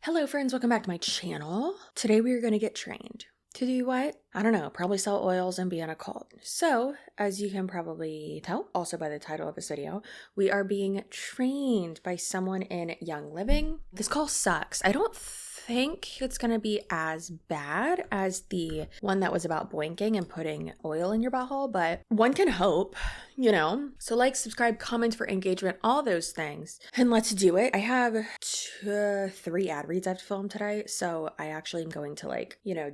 Hello friends, welcome back to my channel. Today we are going to get trained. To do what? I don't know, probably sell oils and be on a cult. So, as you can probably tell, also by the title of this video, we are being trained by someone in YoungLiving. This call sucks. I don't think it's going to be as bad as the one that was about boinking and putting oil in your butthole, but one can hope, you know? So like, subscribe, comment for engagement, all those things. And let's do it. I have 3 ad reads I have to film today, so I actually am going to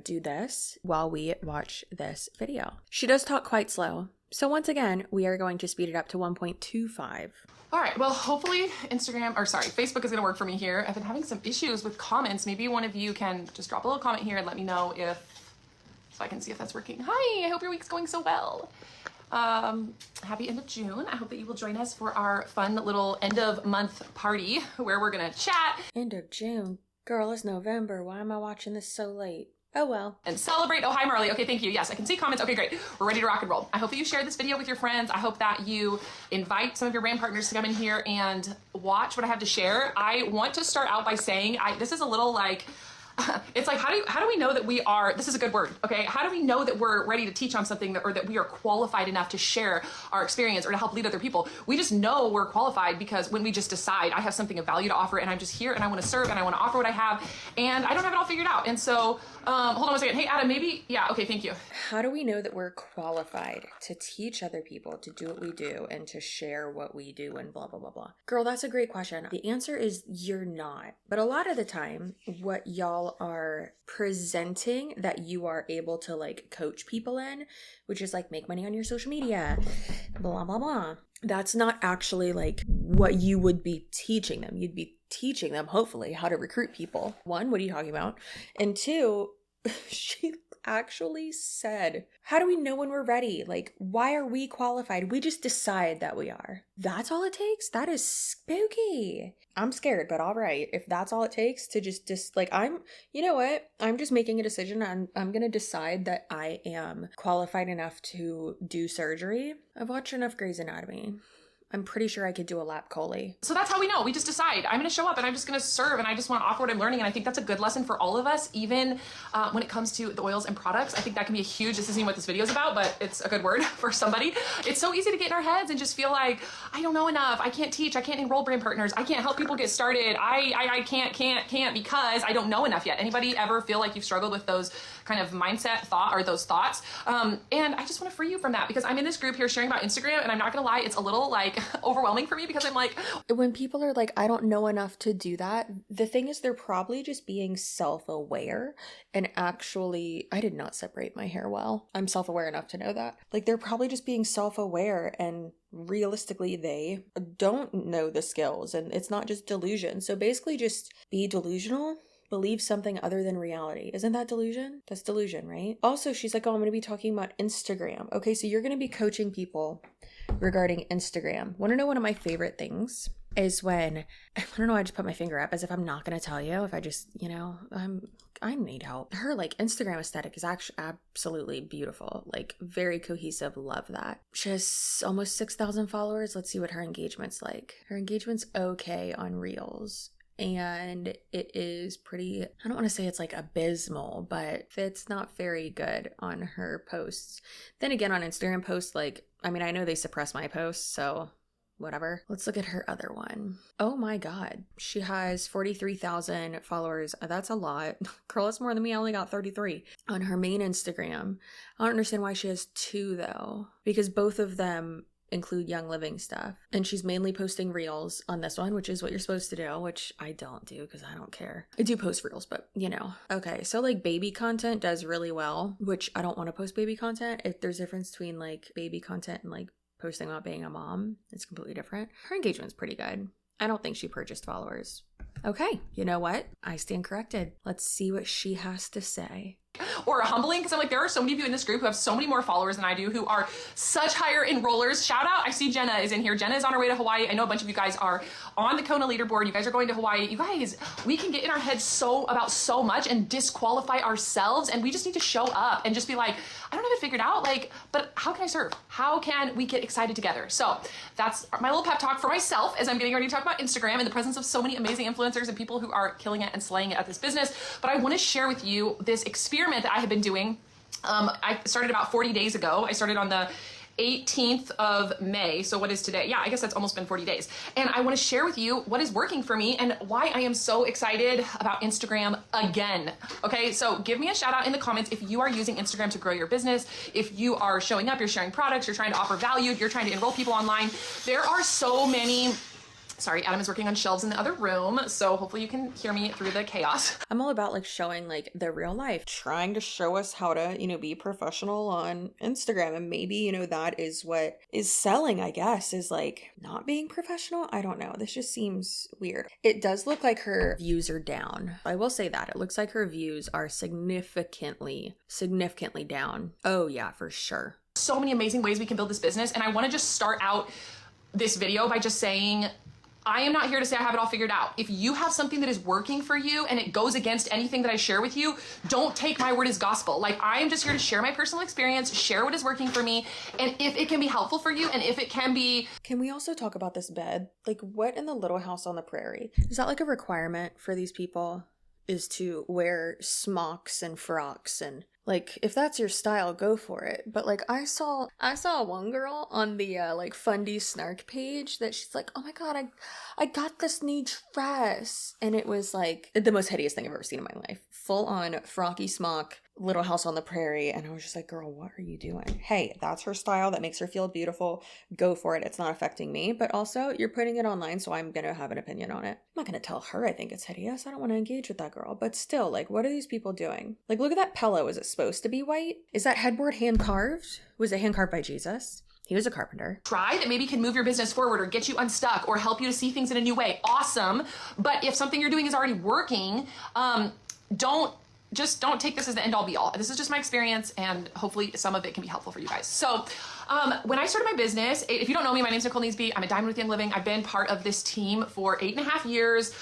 do this while we watch this video. She does talk quite slow. So once again, we are going to speed it up to 1.25. All right, well, hopefully Facebook is gonna work for me here. I've been having some issues with comments. Maybe one of you can just drop a little comment here and let me know so I can see if that's working. Hi, I hope your week's going so well. Happy end of June. I hope that you will join us for our fun little end of month party where we're gonna chat. End of June? Girl, it's November. Why am I watching this so late? Oh well. And celebrate. Oh, hi Marley. Okay, thank you. Yes, I can see comments. Okay, great. We're ready to rock and roll. I hope that you share this video with your friends. I hope that you invite some of your brand partners to come in here and watch what I have to share. I want to start out by saying, this is a little like, it's like, how do we know that we are, this is a good word, okay? How do we know that we're ready to teach on something or that we are qualified enough to share our experience or to help lead other people? We just know we're qualified because when we just decide I have something of value to offer and I'm just here and I want to serve and I want to offer what I have and I don't have it all figured out. And so, hold on one second. Hey, Adam, yeah, okay, thank you. How do we know that we're qualified to teach other people to do what we do and to share what we do and blah, blah, blah, blah? Girl, that's a great question. The answer is you're not. But a lot of the time, what y'all are presenting that you are able to coach people in, which is make money on your social media, blah, blah, blah. That's not actually what you would be teaching them. You'd be teaching them, hopefully, how to recruit people. 1, what are you talking about? And 2, she actually said, how do we know when we're ready? Why are we qualified? We just decide that we are. That's all it takes? That is spooky. I'm scared, but all right. If that's all it takes to you know what? I'm just making a decision. I'm going to decide that I am qualified enough to do surgery. I've watched enough Grey's Anatomy. I'm pretty sure I could do a lap chole. So that's how we know. We just decide I'm going to show up and I'm just going to serve and I just want to offer what I'm learning. And I think that's a good lesson for all of us, even when it comes to the oils and products. I think that can be a huge, this isn't even what this video is about, but it's a good word for somebody. It's so easy to get in our heads and just feel like, I don't know enough. I can't teach. I can't enroll brand partners. I can't help people get started. I can't because I don't know enough yet. Anybody ever feel like you've struggled with those kind of those thoughts? And I just want to free you from that because I'm in this group here sharing about Instagram and I'm not going to lie, it's a little overwhelming for me because I'm like, when people are like, I don't know enough to do that, the thing is they're probably just being self-aware and actually, I did not separate my hair well. I'm self-aware enough to know that. They're probably just being self-aware and realistically they don't know the skills and it's not just delusion. So basically just be delusional. Believe something other than reality. Isn't that delusion? That's delusion, right? Also, she's like, oh, I'm going to be talking about Instagram. Okay, so you're going to be coaching people regarding Instagram. Want to know one of my favorite things is when, I don't know, I just put my finger up as if I'm not going to tell you. If I just, I need help. Her Instagram aesthetic is actually absolutely beautiful. Very cohesive. Love that. She has almost 6,000 followers. Let's see what her engagement's like. Her engagement's okay on Reels. And it is pretty, I don't want to say it's abysmal, but it's not very good on her posts. Then again, on Instagram posts, I know they suppress my posts, so whatever. Let's look at her other one. Oh my God. She has 43,000 followers. That's a lot. Girl, that's more than me. I only got 33 on her main Instagram. I don't understand why she has 2 though, because both of them include YoungLiving stuff. And she's mainly posting reels on this one, which is what you're supposed to do, which I don't do because I don't care. I do post reels, but Okay, so baby content does really well, which I don't want to post baby content. If there's a difference between baby content and posting about being a mom, it's completely different. Her engagement's pretty good. I don't think she purchased followers. Okay, you know what? I stand corrected. Let's see what she has to say. or humbling, because I'm like, there are so many of you in this group who have so many more followers than I do, who are such higher enrollers. Shout out, I see Jenna is in here. Jenna is on her way to Hawaii. I know a bunch of you guys are on the Kona leaderboard. You guys are going to Hawaii. You guys, we can get in our heads about so much and disqualify ourselves, and we just need to show up and just be like, I don't have it figured out, like, but how can I serve? How can we get excited together? So that's my little pep talk for myself as I'm getting ready to talk about Instagram in the presence of so many amazing influencers and people who are killing it and slaying it at this business. But I want to share with you this experiment that I have been doing. I started about 40 days ago. I started on the 18th of May. So what is today? Yeah, I guess that's almost been 40 days. And I want to share with you what is working for me and why I am so excited about Instagram again. Okay, so give me a shout out in the comments if you are using Instagram to grow your business, if you are showing up, you're sharing products, you're trying to offer value, you're trying to enroll people online. There are so many. Sorry, Adam is working on shelves in the other room, so hopefully you can hear me through the chaos. I'm all about like showing like the real life, trying to show us how to, be professional on Instagram. And maybe, that is what is selling, I guess, is like not being professional. I don't know. This just seems weird. It does look like her views are down. I will say that. It looks like her views are significantly down. Oh yeah, for sure. So many amazing ways we can build this business. And I want to just start out this video by just saying, I am not here to say I have it all figured out. If you have something that is working for you and it goes against anything that I share with you, don't take my word as gospel. Like, I am just here to share my personal experience, share what is working for me, and if it can be helpful for you, and if it can be... Can we also talk about this bed? Like, what in the Little House on the Prairie? Is that like a requirement for these people? Is to wear smocks and frocks, and like, if that's your style, go for it. But like, I saw one girl on the like Fundy Snark page that she's like, oh my god, I got this new dress, and it was like the most hideous thing I've ever seen in my life. Full on frocky smock, Little House on the Prairie. And I was just like, girl, what are you doing? Hey, that's her style. That makes her feel beautiful. Go for it. It's not affecting me. But also, you're putting it online, so I'm going to have an opinion on it. I'm not going to tell her I think it's hideous. I don't want to engage with that girl. But still, like, what are these people doing? Like, look at that pillow. Is it supposed to be white? Is that headboard hand carved? Was it hand carved by Jesus? He was a carpenter. Try that maybe can move your business forward or get you unstuck or help you to see things in a new way. Awesome. But if something you're doing is already working, don't take this as the end all be all. This is just my experience, and hopefully some of it can be helpful for you guys. So when I started my business, if you don't know me, my name's Nicole Neesby. I'm a Diamond with YoungLiving. I've been part of this team for 8.5 years.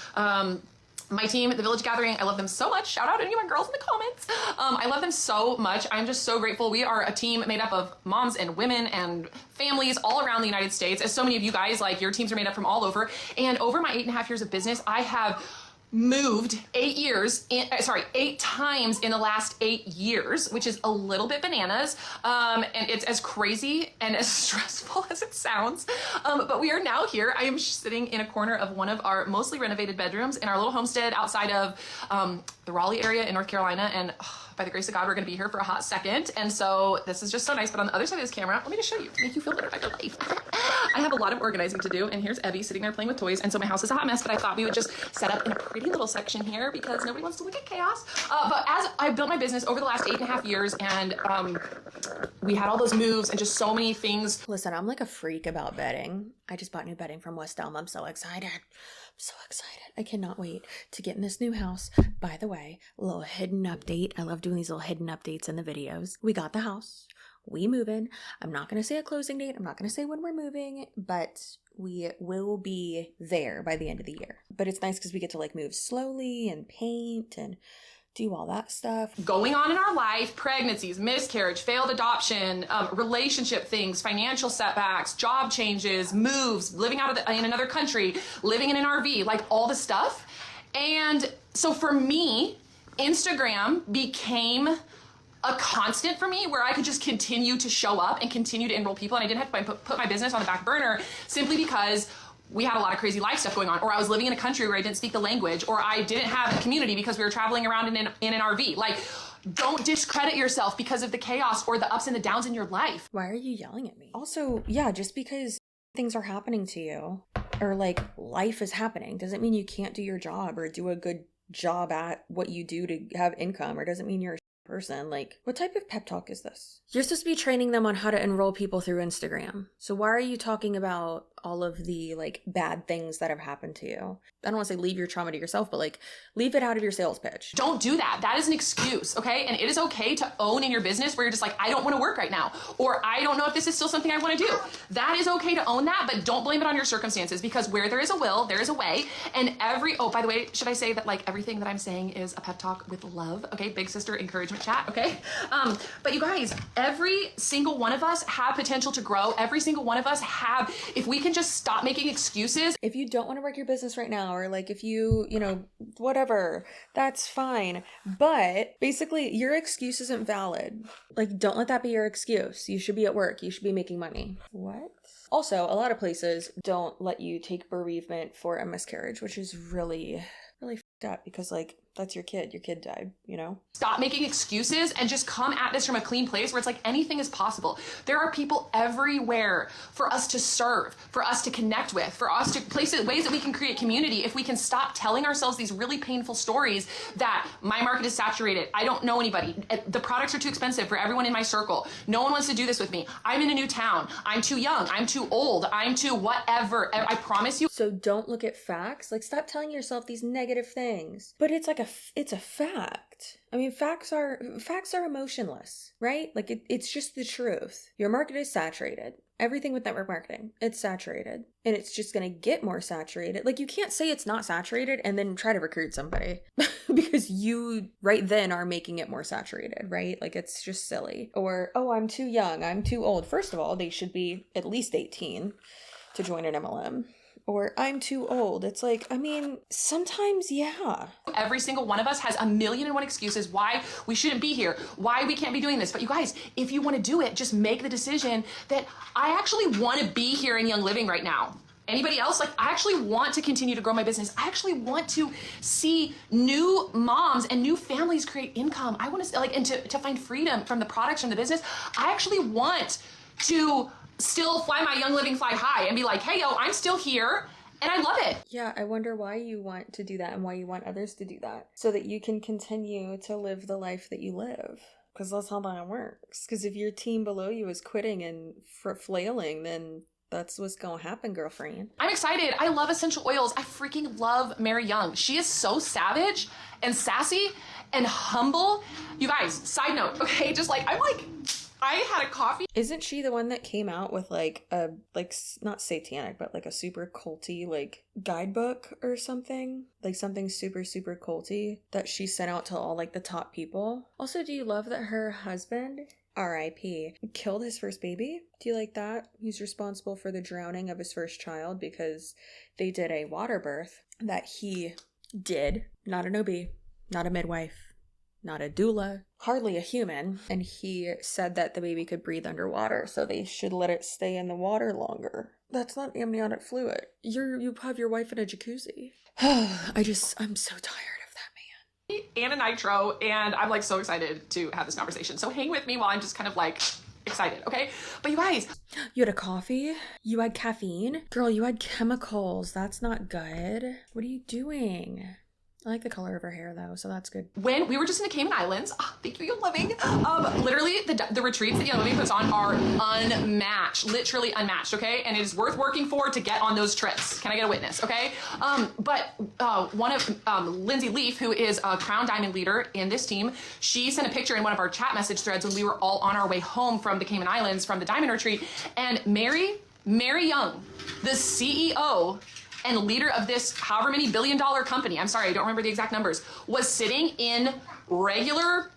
My team at the Village Gathering, I love them so much. Shout out to any of my girls in the comments. I love them so much. I'm just so grateful. We are a team made up of moms and women and families all around the United States. As so many of you guys, like, your teams are made up from all over. And over my 8.5 years of business, I have moved 8 times in the last 8 years, which is a little bit bananas. And it's as crazy and as stressful as it sounds. But we are now here. I am sitting in a corner of one of our mostly renovated bedrooms in our little homestead outside of the Raleigh area in North Carolina. And by the grace of God, we're going to be here for a hot second. And so this is just so nice. But on the other side of this camera, let me just show you to make you feel better about your life. I have a lot of organizing to do. And here's Evie sitting there playing with toys. And so my house is a hot mess, but I thought we would just set up in a pretty little section here because nobody wants to look at chaos. But as I built my business over the last 8.5 years, and we had all those moves and just so many things. Listen, I'm like a freak about bedding. I just bought new bedding from West Elm. I'm so excited. I cannot wait to get in this new house. By the way, a little hidden update. I love doing these little hidden updates in the videos. We got the house. We move in. I'm not going to say a closing date. I'm not going to say when we're moving, but we will be there by the end of the year. But it's nice because we get to like move slowly and paint and do all that stuff. Going on in our life, pregnancies, miscarriage, failed adoption, relationship things, financial setbacks, job changes, moves, living in another country, living in an RV, like all the stuff. And so for me, Instagram became a constant for me where I could just continue to show up and continue to enroll people. And I didn't have to put my business on the back burner simply because we had a lot of crazy life stuff going on, or I was living in a country where I didn't speak the language, or I didn't have a community because we were traveling around in an RV. Like, don't discredit yourself because of the chaos or the ups and the downs in your life. Why are you yelling at me? Also, yeah, just because things are happening to you or like life is happening doesn't mean you can't do your job or do a good job at what you do to have income, or doesn't mean you're a person. Like, what type of pep talk is this? You're supposed to be training them on how to enroll people through Instagram. So why are you talking about all of the like bad things that have happened to you. I don't want to say leave your trauma to yourself, but like leave it out of your sales pitch. Don't do that. That is an excuse, okay? And it is okay to own in your business where you're just like, I don't want to work right now, or I don't know if this is still something I want to do. That is okay to own that, but don't blame it on your circumstances, because where there is a will, there is a way. And oh, by the way, should I say that like everything that I'm saying is a pep talk with love, okay? Big sister encouragement chat, okay? But you guys, every single one of us have potential to grow. Every single one of us have, if we can just stop making excuses. If you don't want to work your business right now, or like if you whatever, that's fine. But basically your excuse isn't valid. Like, don't let that be your excuse. You should be at work. You should be making money. What? Also, a lot of places don't let you take bereavement for a miscarriage, which is really, really fucked up, because like, that's your kid died, you know? Stop making excuses and just come at this from a clean place where it's like anything is possible. There are people everywhere for us to serve, for us to connect with, for us to ways that we can create community. If we can stop telling ourselves these really painful stories that my market is saturated, I don't know anybody, the products are too expensive for everyone in my circle, no one wants to do this with me, I'm in a new town, I'm too young, I'm too old, I'm too whatever. I promise you. So don't look at facts. Like, stop telling yourself these negative things. But it's like it's a fact. I mean, facts are emotionless, right? Like it's just the truth. Your market is saturated. Everything with network marketing, it's saturated, and it's just going to get more saturated. Like, you can't say it's not saturated and then try to recruit somebody because you right then are making it more saturated, right? Like, it's just silly. Or, oh, I'm too young, I'm too old. First of all, they should be at least 18 to join an MLM. Or I'm too old. It's like, I mean, sometimes, yeah. Every single one of us has 1,000,001 excuses why we shouldn't be here, why we can't be doing this. But you guys, if you want to do it, just make the decision that I actually want to be here in Young Living right now. Anybody else? Like, I actually want to continue to grow my business. I actually want to see new moms and new families create income. I want to like, and to find freedom from the products, from the business. I actually want to still fly my Young Living flag high and be like, hey, yo, I'm still here and I love it. Yeah, I wonder why you want to do that and why you want others to do that, so that you can continue to live the life that you live. Because that's how that works. Because if your team below you is quitting and flailing, then that's what's gonna happen, girlfriend. I'm excited. I love essential oils. I freaking love Mary Young. She is so savage and sassy and humble. You guys, side note, okay, just like, I had a coffee. Isn't she the one that came out with like a, like, not satanic, but like a super culty like guidebook or something? Like something super, super culty that she sent out to all like the top people. Also, do you love that her husband, R.I.P., killed his first baby? Do you like that? He's responsible for the drowning of his first child because they did a water birth that he did. Not an OB, not a midwife, not a doula, hardly a human. And he said that the baby could breathe underwater, so they should let it stay in the water longer. That's not amniotic fluid. You have your wife in a jacuzzi. I'm so tired of that man. And a nitro, and I'm like so excited to have this conversation. So hang with me while I'm just kind of like excited, okay? But you guys, you had a coffee? You had caffeine? Girl, you had chemicals. That's not good. What are you doing? I like the color of her hair though, so that's good. When we were just in the Cayman Islands, thank you, Young Living. Literally, the retreats that Young Living puts on are unmatched, literally unmatched, okay? And it is worth working for to get on those trips. Can I get a witness, okay? But one of Lindsay Leaf, who is a Crown Diamond leader in this team, she sent a picture in one of our chat message threads when we were all on our way home from the Cayman Islands from the Diamond Retreat, and Mary Young, the CEO and leader of this however many billion-dollar company, I'm sorry, I don't remember the exact numbers, was sitting in a regular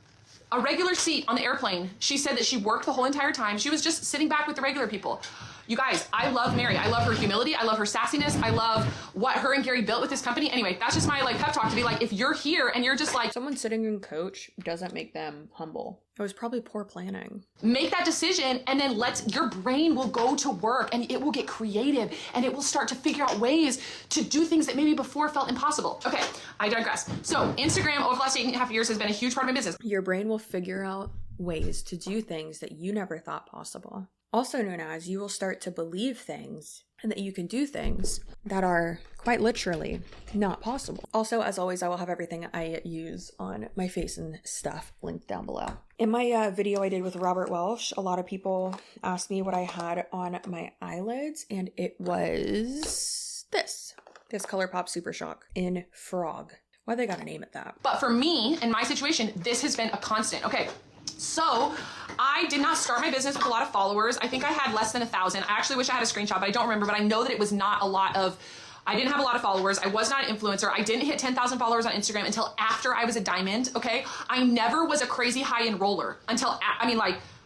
seat on the airplane. She said that she worked the whole entire time. She was just sitting back with the regular people. You guys, I love Mary. I love her humility. I love her sassiness. I love what her and Gary built with this company. Anyway, that's just my like pep talk to be like, if you're here and you're just like, someone sitting in coach doesn't make them humble. It was probably poor planning. Make that decision, and then your brain will go to work and it will get creative and it will start to figure out ways to do things that maybe before felt impossible. Okay, I digress. So Instagram over the last 8.5 years has been a huge part of my business. Your brain will figure out ways to do things that you never thought possible. also known as you will start to believe things and that you can do things that are quite literally not possible. Also, as always, I will have everything I use on my face and stuff linked down below. In my video I did with Robert Welsh, a lot of people asked me what I had on my eyelids, and it was this ColourPop Super Shock in Frog. Why they gotta name it that? But for me, in my situation, this has been a constant. Okay, so I did not start my business with a lot of followers. I think I had less than 1,000. I actually wish I had a screenshot, but I don't remember. But I know that it was not a lot of, I didn't have a lot of followers. I was not an influencer. I didn't hit 10,000 followers on Instagram until after I was a diamond, okay? I never was a crazy high enroller until,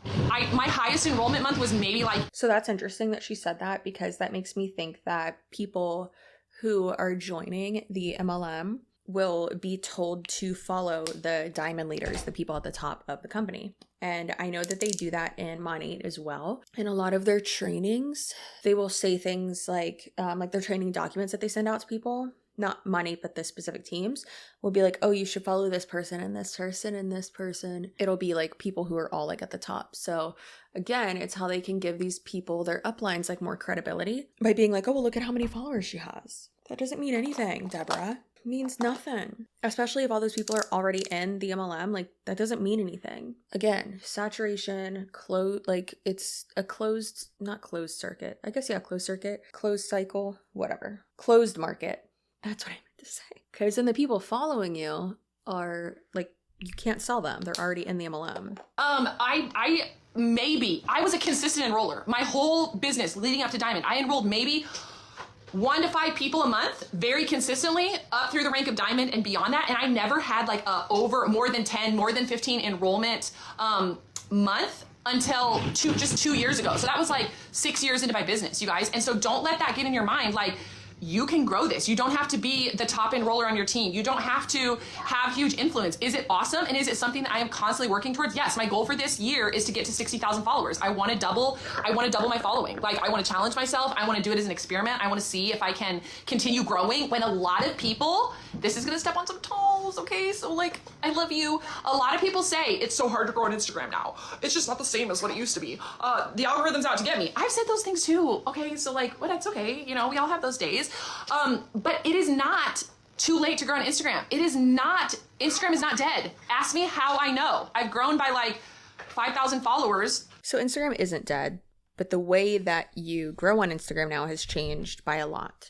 my highest enrollment month was maybe like... So that's interesting that she said that, because that makes me think that people who are joining the MLM will be told to follow the diamond leaders, the people at the top of the company. And I know that they do that in Monate as well. In a lot of their trainings, they will say things like their training documents that they send out to people, not Monate, but the specific teams, will be like, oh, you should follow this person and this person and this person. It'll be like people who are all like at the top. So again, it's how they can give these people, their uplines, like more credibility by being like, oh, well, look at how many followers she has. That doesn't mean anything, Deborah. Means nothing, especially if all those people are already in the MLM. Like, that doesn't mean anything. Again, saturation, it's a closed circuit, closed cycle, whatever, closed market. That's what I meant to say. Because then the people following you are like, you can't sell them. They're already in the MLM. I was a consistent enroller. My whole business leading up to Diamond, I enrolled maybe 1 to 5 people a month, very consistently, up through the rank of diamond and beyond that. And I never had like over more than 10, more than 15 enrollment month until 2 years ago. So that was like 6 years into my business, you guys. And so don't let that get in your mind. Like, you can grow this. You don't have to be the top enroller on your team. You don't have to have huge influence. Is it awesome? And is it something that I am constantly working towards? Yes, my goal for this year is to get to 60,000 followers. I want to double my following. Like, I want to challenge myself. I want to do it as an experiment. I want to see if I can continue growing when a lot of people, this is going to step on some toes, okay? So like, I love you. A lot of people say it's so hard to grow on Instagram now. It's just not the same as what it used to be. The algorithm's out to get me. I've said those things too. Okay, so like, well, that's okay. You know, we all have those days. But it is not too late to grow on Instagram. Instagram is not dead. Ask me how I know. I've grown by like 5,000 followers. So Instagram isn't dead, but the way that you grow on Instagram now has changed by a lot.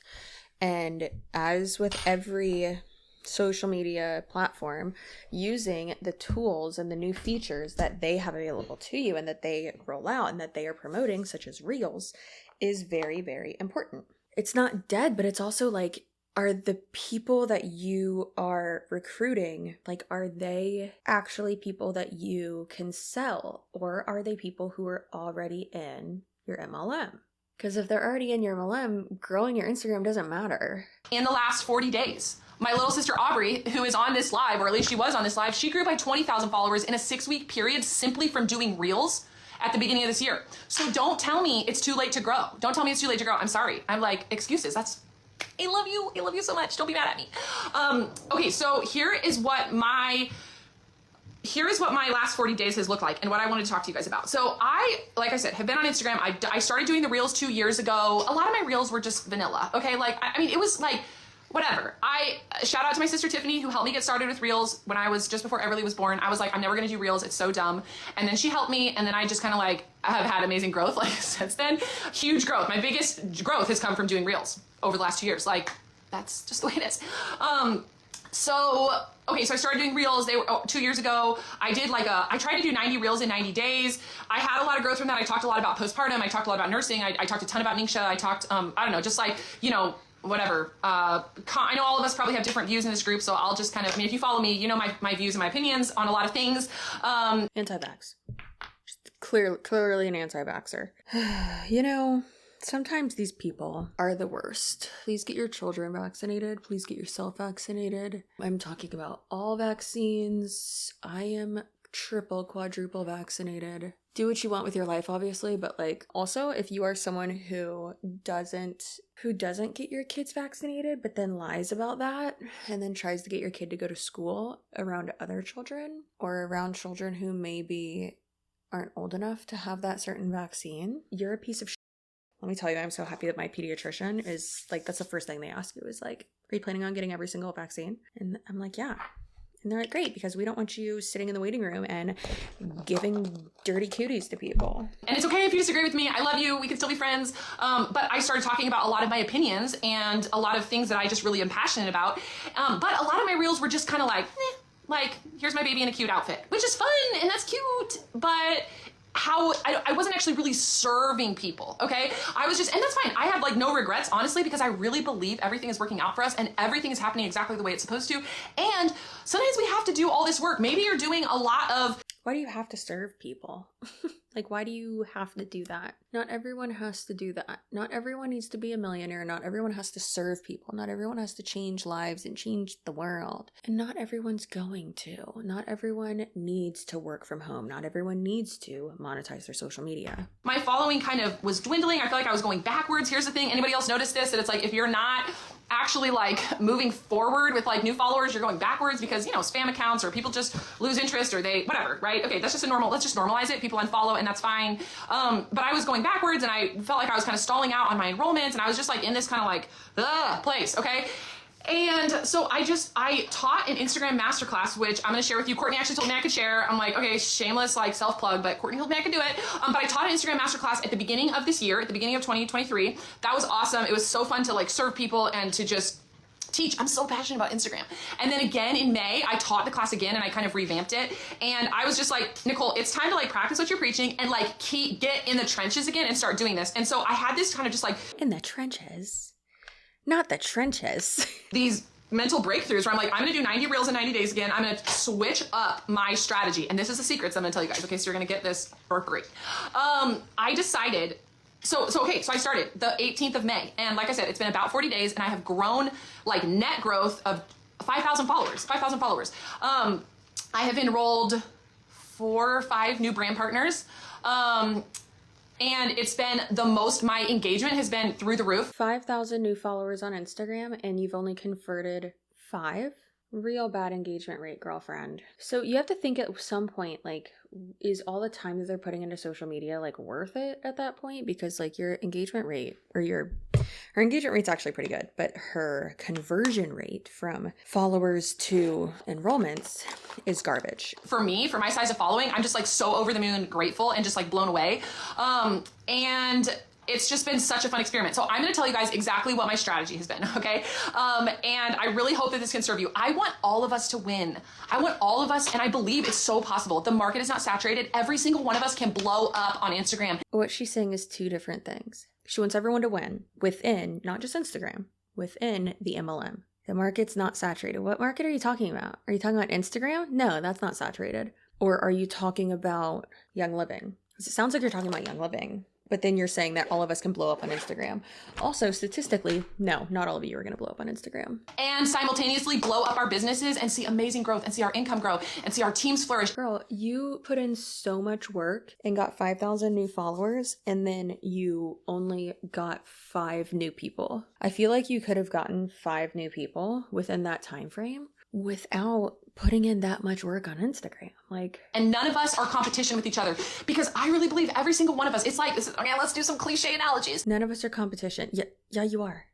And as with every social media platform, using the tools and the new features that they have available to you and that they roll out and that they are promoting, such as Reels, is very, very important. It's not dead, but it's also like, are the people that you are recruiting, like, are they actually people that you can sell? Or are they people who are already in your MLM? Because if they're already in your MLM, growing your Instagram doesn't matter. In the last 40 days, my little sister Aubrey, who is on this live, or at least she was on this live, she grew by 20,000 followers in a 6-week period simply from doing Reels at the beginning of this year. So don't tell me it's too late to grow. Don't tell me it's too late to grow. I'm sorry. I'm like, excuses. I love you. I love you so much. Don't be mad at me. Okay, so here is what my last 40 days has looked like and what I wanted to talk to you guys about. So I, like I said, have been on Instagram. I started doing the Reels 2 years ago. A lot of my Reels were just vanilla. Okay, like, I mean, it was like, whatever. Shout out to my sister Tiffany, who helped me get started with Reels when I was just before Everly was born. I was like, I'm never gonna do Reels, it's so dumb. And then she helped me, and then I just kind of like have had amazing growth like since then. Huge growth. My biggest growth has come from doing Reels over the last 2 years. Like, that's just the way it is. So I started doing Reels. They were 2 years ago. I tried to do 90 Reels in 90 days. I had a lot of growth from that. I talked a lot about postpartum. I talked a lot about nursing. I talked a ton about Ningxia. I talked, I don't know, just like, you know, whatever. I know all of us probably have different views in this group, so I'll just kind of, I mean, if you follow me, you know my views and my opinions on a lot of things. Anti-vax. Just clearly an anti-vaxxer. You know, sometimes these people are the worst. Please get your children vaccinated. Please get yourself vaccinated. I'm talking about all vaccines. I am triple, quadruple vaccinated. Do what you want with your life, obviously, but like, also, if you are someone who doesn't get your kids vaccinated, but then lies about that, and then tries to get your kid to go to school around other children, or around children who maybe aren't old enough to have that certain vaccine, you're a piece of shit. Let me tell you, I'm so happy that my pediatrician is like, that's the first thing they ask you is like, are you planning on getting every single vaccine? And I'm like, yeah. And they're like, great, because we don't want you sitting in the waiting room and giving dirty cooties to people. And it's okay if you disagree with me. I love you. We can still be friends. But I started talking about a lot of my opinions and a lot of things that I just really am passionate about. But a lot of my reels were just kind of like, here's my baby in a cute outfit, which is fun and that's cute. But I wasn't actually really serving people, okay? I was just, and that's fine. I have like no regrets, honestly, because I really believe everything is working out for us and everything is happening exactly the way it's supposed to. And sometimes we have to do all this work. Maybe you're doing a lot of... Why do you have to serve people? Like, why do you have to do that? Not everyone has to do that. Not everyone needs to be a millionaire. Not everyone has to serve people. Not everyone has to change lives and change the world. And not everyone's going to. Not everyone needs to work from home. Not everyone needs to monetize their social media. My following kind of was dwindling. I feel like I was going backwards. Here's the thing. Anybody else notice this? That it's like, if you're not actually like moving forward with like new followers, you're going backwards because, you know, spam accounts or people just lose interest or they, whatever, right? Okay, that's just let's just normalize it. People unfollow and that's fine. But I was going backwards and I felt like I was kind of stalling out on my enrollments and I was just like in this kind of like, place, okay? And so I taught an Instagram masterclass, which I'm going to share with you. Courtney actually told me I could share. I'm like, okay, shameless, like self-plug, but Courtney told me I could do it. But I taught an Instagram masterclass at the beginning of this year, at the beginning of 2023. That was awesome. It was so fun to like serve people and to just teach. I'm so passionate about Instagram. And then again in May, I taught the class again and I kind of revamped it. And I was just like, Nicole, it's time to like practice what you're preaching and like get in the trenches again and start doing this. And so I had this kind of just like in the trenches. Not the trenches. These mental breakthroughs where I'm like, I'm going to do 90 reels in 90 days again. I'm going to switch up my strategy. And this is the secrets I'm going to tell you guys. Okay, so you're going to get this for free. I decided, so I started the 18th of May. And like I said, it's been about 40 days and I have grown like net growth of 5,000 followers. I have enrolled 4 or 5 new brand partners. And it's been the most, my engagement has been through the roof. 5,000 new followers on Instagram and you've only converted 5? Real bad engagement rate, girlfriend. So you have to think at some point, like, is all the time that they're putting into social media like worth it at that point? Because like your engagement rate or her engagement rate's actually pretty good, but her conversion rate from followers to enrollments is garbage. For me, for my size of following, I'm just like so over the moon grateful and just like blown away. And it's just been such a fun experiment. So I'm going to tell you guys exactly what my strategy has been, okay? And I really hope that this can serve you. I want all of us to win. I want all of us, and I believe it's so possible. The market is not saturated. Every single one of us can blow up on Instagram. What she's saying is 2 different things. She wants everyone to win within, not just Instagram, within the MLM. The market's not saturated. What market are you talking about? Are you talking about Instagram? No, that's not saturated. Or are you talking about YoungLiving? Because it sounds like you're talking about YoungLiving. But then you're saying that all of us can blow up on Instagram. Also, statistically, no, not all of you are going to blow up on Instagram. And simultaneously blow up our businesses and see amazing growth and see our income grow and see our teams flourish. Girl, you put in so much work and got 5,000 new followers, and then you only got 5 new people. I feel like you could have gotten 5 new people within that time frame without putting in that much work on Instagram. And none of us are competition with each other because I really believe every single one of us, it's like, okay, let's do some cliche analogies. None of us are competition. Yeah, you are.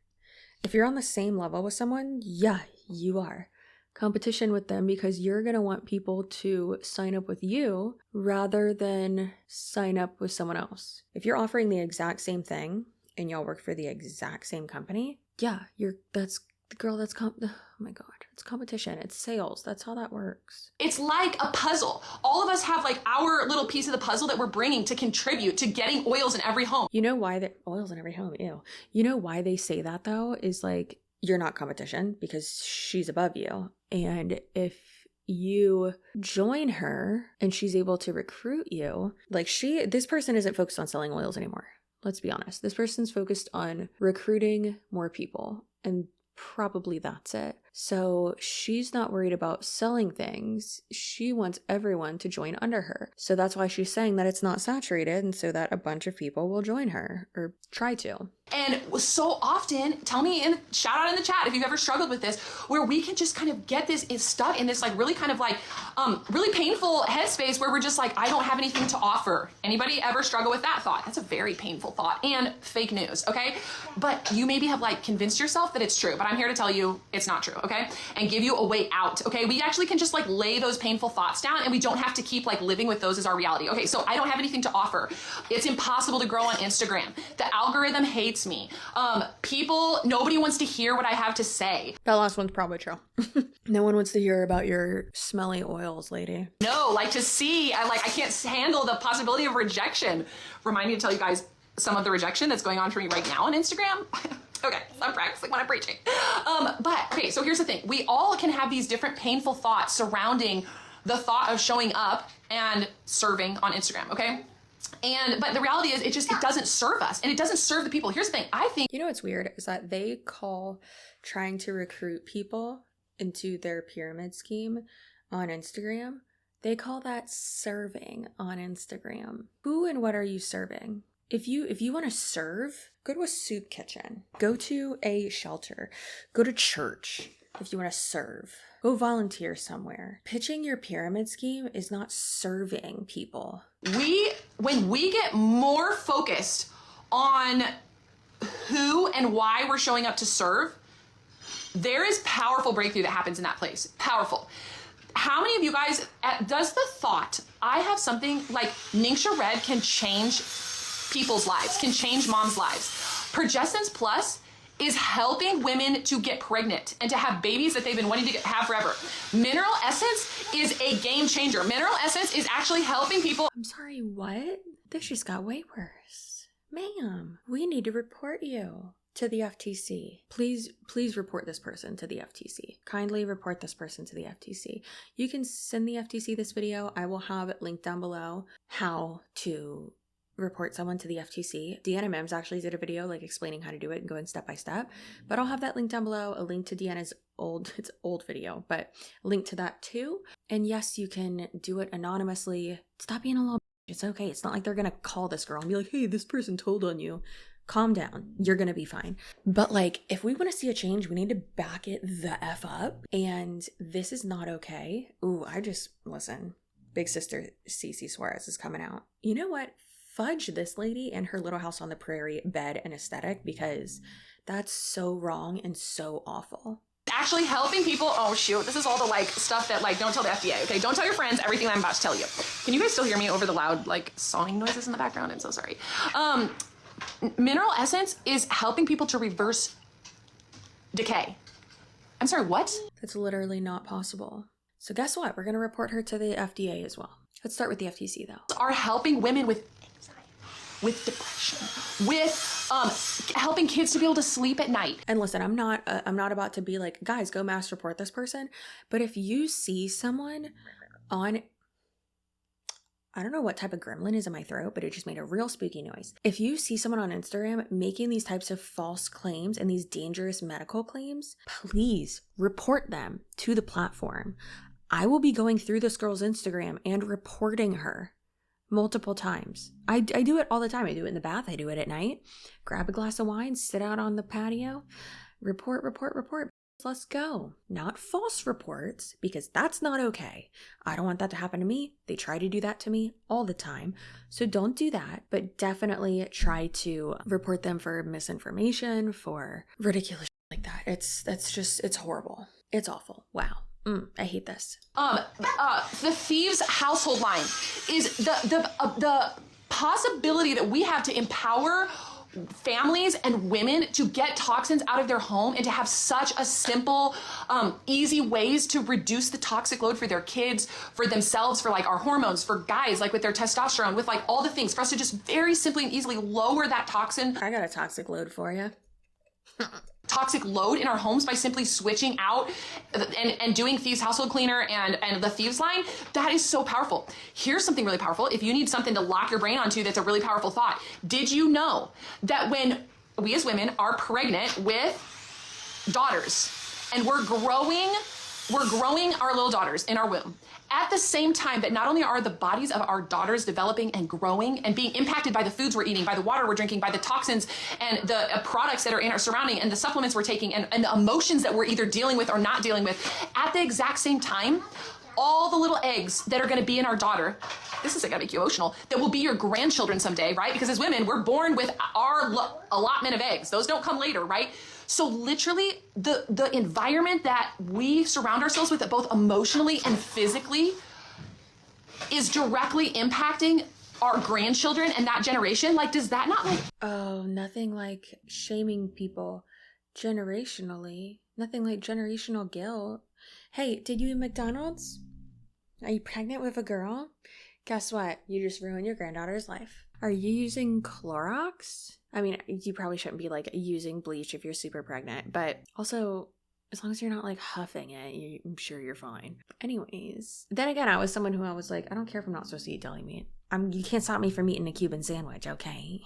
If you're on the same level with someone, yeah, you are. Competition with them because you're going to want people to sign up with you rather than sign up with someone else. If you're offering the exact same thing and y'all work for the exact same company, yeah, oh my God, it's competition. It's sales. That's how that works. It's like a puzzle. All of us have like our little piece of the puzzle that we're bringing to contribute to getting oils in every home. You know why oils in every home? Ew. You know why they say that though? Is like, you're not competition because she's above you. And if you join her and she's able to recruit you, like this person isn't focused on selling oils anymore. Let's be honest. This person's focused on recruiting more people and probably that's it. So she's not worried about selling things. She wants everyone to join under her. So that's why she's saying that it's not saturated, and so that a bunch of people will join her or try to. And so often, tell me in shout out in the chat if you've ever struggled with this, where we can just kind of get this is stuck in this like really kind of like really painful headspace where we're just like, I don't have anything to offer. Anybody ever struggle with that thought? That's a very painful thought and fake news, okay? But you maybe have like convinced yourself that it's true, but I'm here to tell you it's not true, okay? And give you a way out, okay? We actually can just like lay those painful thoughts down and we don't have to keep like living with those as our reality. Okay, so I don't have anything to offer. It's impossible to grow on Instagram. The algorithm hates me. Nobody wants to hear what I have to say. That last one's probably true. No one wants to hear about your smelly oils, lady. No, like to see, I can't handle the possibility of rejection. Remind me to tell you guys some of the rejection that's going on for me right now on Instagram. Okay, I'm practicing what I'm preaching. Okay, so here's the thing. We all can have these different painful thoughts surrounding the thought of showing up and serving on Instagram, okay? But the reality is it doesn't serve us and it doesn't serve the people. Here's the thing. I think, you know what's weird is that they call trying to recruit people into their pyramid scheme on Instagram, they call that serving on Instagram. Who and what are you serving? If you want to serve, go to a soup kitchen, go to a shelter, go to church. If you want to serve, go volunteer somewhere. Pitching your pyramid scheme is not serving people. when we get more focused on who and why we're showing up to serve, there is powerful breakthrough that happens in that place. Powerful. How many of you guys, does the thought, I have something like Ningxia Red can change people's lives, can change moms' lives. Progestins Plus is helping women to get pregnant and to have babies that they've been wanting to have forever. Mineral Essence is a game changer. Mineral Essence is actually helping people. I'm sorry, what? This just got way worse. Ma'am, we need to report you to the FTC. Please report this person to the FTC. Kindly report this person to the FTC. You can send the FTC this video. I will have it linked down below how to report someone to the FTC. Deanna Mims actually did a video like explaining how to do it and going step by step, but I'll have that link down below, a link to Deanna's old video, but a link to that too. And yes, you can do it anonymously. Stop being a little bitch. It's okay. It's not like they're gonna call this girl and be like, hey, this person told on you. Calm down. You're gonna be fine. But like, if we want to see a change, we need to back it the F up. And this is not okay. Ooh, listen, big sister CCSUAREZ is coming out. You know what? Fudge this lady and her Little House on the Prairie bed and aesthetic, because that's so wrong and so awful. Actually helping people. Oh shoot, this is all the like stuff that like don't tell the FDA, okay? Don't tell your friends everything I'm about to tell you. Can you guys still hear me over the loud like sawing noises in the background? I'm so sorry. Mineral Essence is helping people to reverse decay. I'm sorry, what? That's literally not possible. So guess what? We're gonna report her to the FDA as well. Let's start with the FTC though. Are helping women with anxiety, with depression, with helping kids to be able to sleep at night. And listen, I'm not about to be like, guys, go mass report this person. But if you see someone on, I don't know what type of gremlin is in my throat, but it just made a real spooky noise. If you see someone on Instagram making these types of false claims and these dangerous medical claims, please report them to the platform. I will be going through this girl's Instagram and reporting her multiple times. I do it all the time. I do it in the bath. I do it at night. Grab a glass of wine, sit out on the patio, report. Let's go. Not false reports, because that's not okay. I don't want that to happen to me. They try to do that to me all the time. So don't do that, but definitely try to report them for misinformation, for ridiculous like that. It's horrible. It's awful. Wow. I hate this. The Thieves household line is the possibility that we have to empower families and women to get toxins out of their home and to have such a simple, easy ways to reduce the toxic load for their kids, for themselves, for like our hormones, for guys, like with their testosterone, with like all the things, for us to just very simply and easily lower that toxin. I got a toxic load for you. Toxic load in our homes by simply switching out and doing Thieves household cleaner and the Thieves line. That is so powerful. Here's something really powerful. If you need something to lock your brain onto, that's a really powerful thought. Did you know that when we as women are pregnant with daughters, and we're growing our little daughters in our womb. At the same time that not only are the bodies of our daughters developing and growing and being impacted by the foods we're eating, by the water we're drinking, by the toxins and the products that are in our surrounding and the supplements we're taking and the emotions that we're either dealing with or not dealing with, at the exact same time, all the little eggs that are going to be in our daughter, this isn't going to make you emotional, that will be your grandchildren someday, right? Because as women, we're born with our allotment of eggs. Those don't come later, right? So literally the environment that we surround ourselves with, both emotionally and physically, is directly impacting our grandchildren and that generation. Like, does that not like... Oh, nothing like shaming people generationally. Nothing like generational guilt. Hey, did you eat McDonald's? Are you pregnant with a girl? Guess what? You just ruined your granddaughter's life. Are you using Clorox? I mean, you probably shouldn't be like using bleach if you're super pregnant, but also, as long as you're not like huffing it, I'm sure you're fine. Anyways, then again, I was someone who I was like, I don't care if I'm not supposed to eat deli meat. You can't stop me from eating a Cuban sandwich, okay?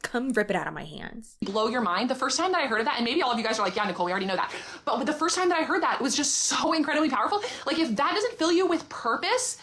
Come rip it out of my hands. Blow your mind. The first time that I heard of that, and maybe all of you guys are like, yeah, Nicole, we already know that. But the first time that I heard that, it was just so incredibly powerful. Like, if that doesn't fill you with purpose,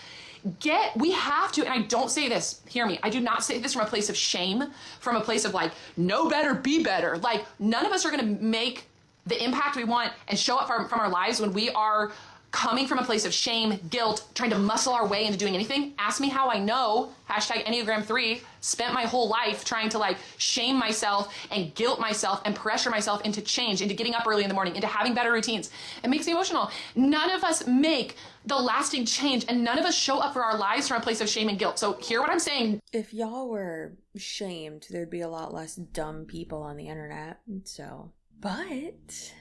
we have to, and I don't say this, hear me, I do not say this from a place of shame, from a place of like, know better, be better. Like, none of us are going to make the impact we want and show up from our lives when we are coming from a place of shame, guilt, trying to muscle our way into doing anything. Ask me how I know, hashtag Enneagram 3, spent my whole life trying to like shame myself and guilt myself and pressure myself into change, into getting up early in the morning, into having better routines. It makes me emotional. None of us make the lasting change, and none of us show up for our lives from a place of shame and guilt. So hear what I'm saying. If y'all were shamed, there'd be a lot less dumb people on the internet. So, but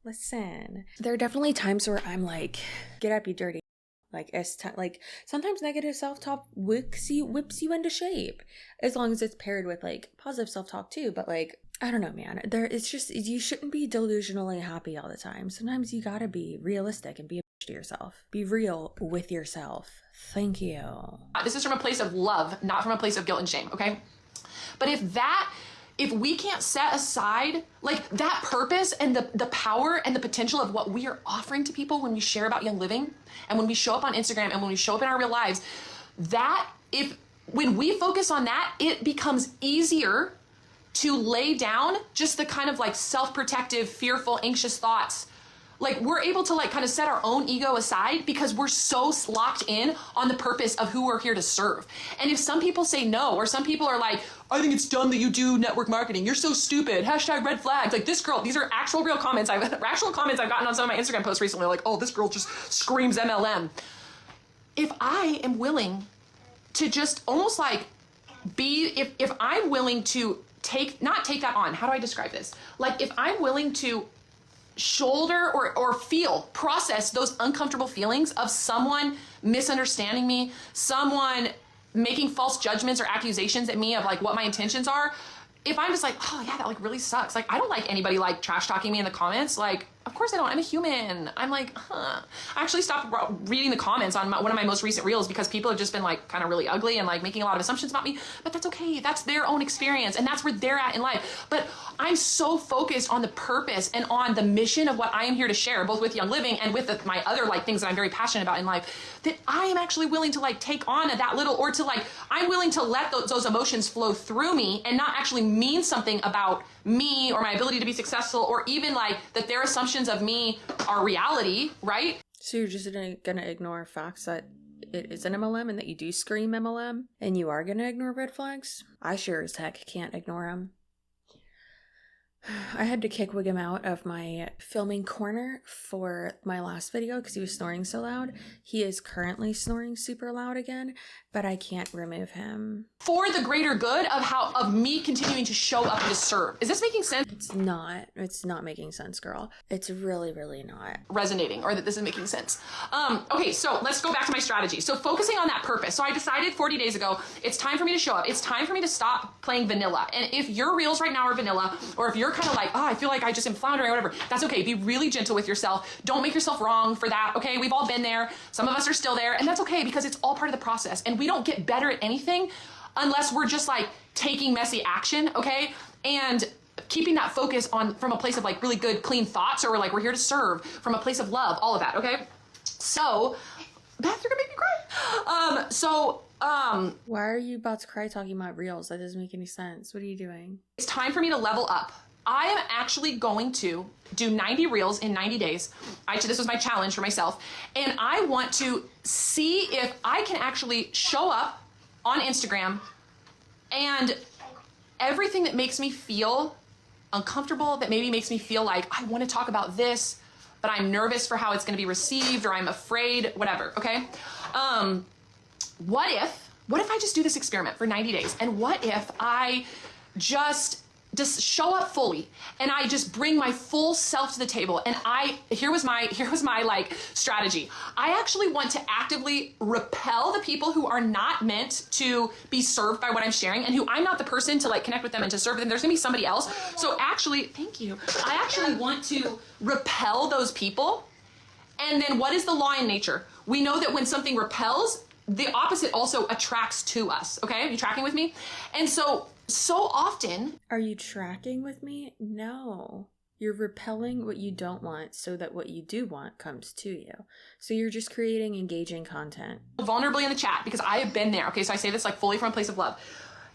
listen, there are definitely times where I'm like, get up, you dirty. Like, like sometimes negative self-talk whips you into shape, as long as it's paired with like positive self-talk too. But like, I don't know, man. It's just, you shouldn't be delusionally happy all the time. Sometimes you gotta be realistic and be a bitch to yourself. Be real with yourself. Thank you. This is from a place of love, not from a place of guilt and shame. Okay, but if we can't set aside like that purpose and the power and the potential of what we are offering to people when we share about Young Living and when we show up on Instagram and when we show up in our real lives, when we focus on that, it becomes easier to lay down just the kind of like self-protective, fearful, anxious thoughts. Like, we're able to like kind of set our own ego aside because we're so locked in on the purpose of who we're here to serve. And if some people say no, or some people are like, I think it's dumb that you do network marketing, you're so stupid, hashtag red flags. Like, this girl, these are actual real comments. I've gotten on some of my Instagram posts recently, like, oh, this girl just screams MLM. If I am willing to just almost like if I'm willing to not take that on, how do I describe this? Like, if I'm willing to shoulder or process those uncomfortable feelings of someone misunderstanding me, someone making false judgments or accusations at me of like what my intentions are, if I'm just like, oh yeah, that like really sucks. Like, I don't like anybody like trash talking me in the comments. Like, of course I don't. I'm a human. I'm like, I actually stopped reading the comments on one of my most recent reels because people have just been like kind of really ugly and like making a lot of assumptions about me. But that's okay. That's their own experience and that's where they're at in life. But I'm so focused on the purpose and on the mission of what I am here to share, both with Young Living and with my other like things that I'm very passionate about in life, that I am actually willing to like take on that little, or to like, I'm willing to let those emotions flow through me and not actually mean something about me or my ability to be successful, or even like that their assumptions of me are reality, right? So you're just gonna ignore facts that it is an MLM and that you do scream MLM, and you are gonna ignore red flags? I sure as heck can't ignore them. I had to kick Wiggum out of my filming corner for my last video because he was snoring so loud. He is currently snoring super loud again, but I can't remove him. For the greater good of me continuing to show up and to serve. Is this making sense? It's not making sense, girl. It's really, really not. Resonating, or that this is making sense. Okay, so let's go back to my strategy. So focusing on that purpose. So I decided 40 days ago, it's time for me to show up. It's time for me to stop playing vanilla. And if your reels right now are vanilla, or if you're kind of like, oh, I feel like I just am floundering or whatever, that's okay. Be really gentle with yourself. Don't make yourself wrong for that, okay? We've all been there. Some of us are still there, and that's okay because it's all part of the process. And we don't get better at anything unless we're just like taking messy action, okay? And keeping that focus on from a place of like really good, clean thoughts, or like we're here to serve from a place of love, all of that, okay? So, Beth, you're gonna make me cry. Why are you about to cry talking about reels? That doesn't make any sense. What are you doing? It's time for me to level up. I am actually going to do 90 reels in 90 days. This was my challenge for myself. And I want to see if I can actually show up on Instagram and everything that makes me feel uncomfortable, that maybe makes me feel like I want to talk about this, but I'm nervous for how it's going to be received, or I'm afraid, whatever, okay? What if I just do this experiment for 90 days? And what if I just show up fully and I just bring my full self to the table? And here was my like strategy. I actually want to actively repel the people who are not meant to be served by what I'm sharing, and who I'm not the person to like connect with them and to serve them. There's gonna be somebody else. So actually, thank you. I actually want to repel those people. And then what is the law in nature? We know that when something repels, the opposite also attracts to us. Okay, are you tracking with me? And so often. Are you tracking with me? No. You're repelling what you don't want so that what you do want comes to you. So you're just creating engaging content. Vulnerably in the chat, because I have been there. Okay, so I say this like fully from a place of love.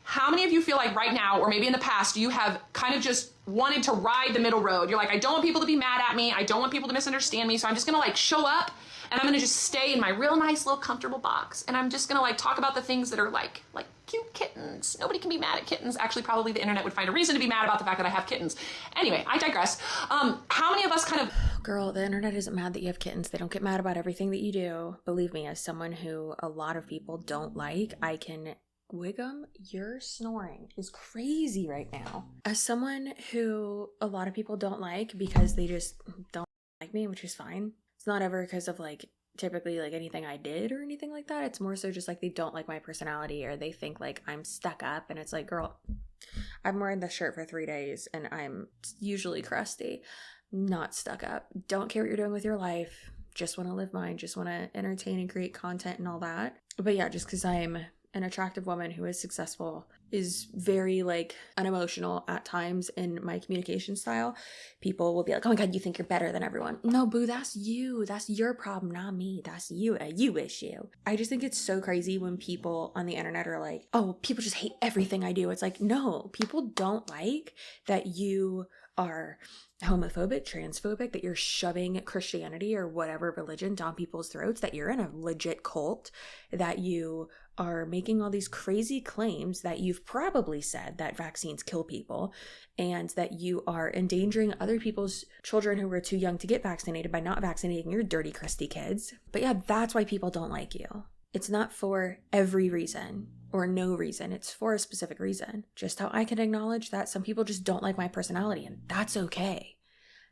How many of you feel like right now, or maybe in the past, you have kind of just wanted to ride the middle road? You're like, I don't want people to be mad at me. I don't want people to misunderstand me. So I'm just going to like show up, and I'm going to just stay in my real nice little comfortable box. And I'm just going to like talk about the things that are like cute kittens. Nobody can be mad at kittens. Actually, probably the internet would find a reason to be mad about the fact that I have kittens. Anyway, I digress. How many of us kind of... Girl, the internet isn't mad that you have kittens. They don't get mad about everything that you do. Believe me, as someone who a lot of people don't like, I can... Wiggum, your snoring is crazy right now. As someone who a lot of people don't like because they just don't like me, which is fine. It's not ever because of like typically like anything I did or anything like that. It's more so just like they don't like my personality, or they think like I'm stuck up, and it's like, girl, I'm wearing this shirt for 3 days and I'm usually crusty, not stuck up. Don't care what you're doing with your life. Just want to live mine. Just want to entertain and create content and all that. But yeah, just because I'm an attractive woman who is successful, is very like unemotional at times in my communication style, people will be like, oh my God, you think you're better than everyone. No, boo, that's you. That's your problem, not me. That's you, a you issue. I just think it's so crazy when people on the internet are like, oh, people just hate everything I do. It's like, no, people don't like that you are homophobic, transphobic, that you're shoving Christianity or whatever religion down people's throats, that you're in a legit cult, that you are making all these crazy claims, that you've probably said that vaccines kill people, and that you are endangering other people's children who were too young to get vaccinated by not vaccinating your dirty, crusty kids. But yeah, that's why people don't like you. It's not for every reason or no reason. It's for a specific reason. Just how I can acknowledge that some people just don't like my personality, and that's okay.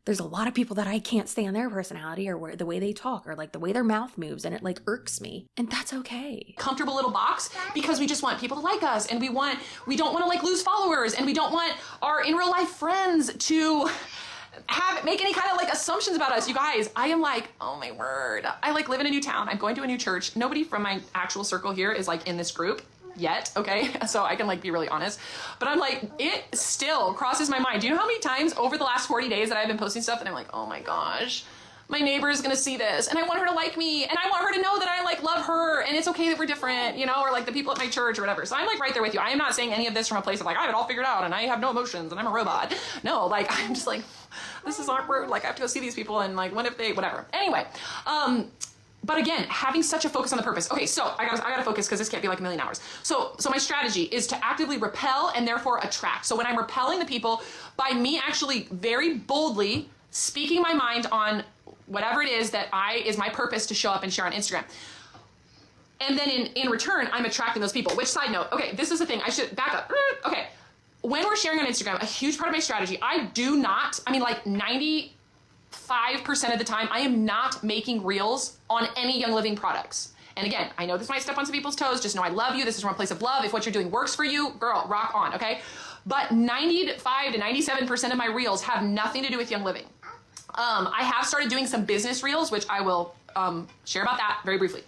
There's a lot of people that I can't stand their personality or the way they talk or like the way their mouth moves, and it like irks me, and that's okay. Comfortable little box, because we just want people to like us, and we don't want to like lose followers, and we don't want our in real life friends to make any kind of like assumptions about us. You guys, I am like, oh my word. I like live in a new town. I'm going to a new church. Nobody from my actual circle here is like in this group yet, okay? So I can like be really honest, but I'm like, it still crosses my mind. Do you know how many times over the last 40 days that I've been posting stuff and I'm like, oh my gosh, my neighbor is gonna see this, and I want her to like me, and I want her to know that I like love her, and it's okay that we're different, you know, or like the people at my church or whatever. So I'm like right there with you. I am not saying any of this from a place of like, I have it all figured out and I have no emotions and I'm a robot. No, like I'm just like, this is awkward. Like I have to go see these people, and like what if they, whatever. Anyway, but again, having such a focus on the purpose. Okay, so I gotta focus, because this can't be like a million hours. So my strategy is to actively repel and therefore attract. So when I'm repelling the people, by me actually very boldly speaking my mind on whatever it is that is my purpose to show up and share on Instagram. And then in return, I'm attracting those people. Which, side note, okay, this is the thing, I should back up. Okay, when we're sharing on Instagram, a huge part of my strategy, like 95% of the time, I am not making reels on any Young Living products. And again, I know this might step on some people's toes. Just know I love you. This is from a place of love. If what you're doing works for you, girl, rock on, okay? But 95 to 97% of my reels have nothing to do with Young Living. I have started doing some business reels, which I will share about that very briefly.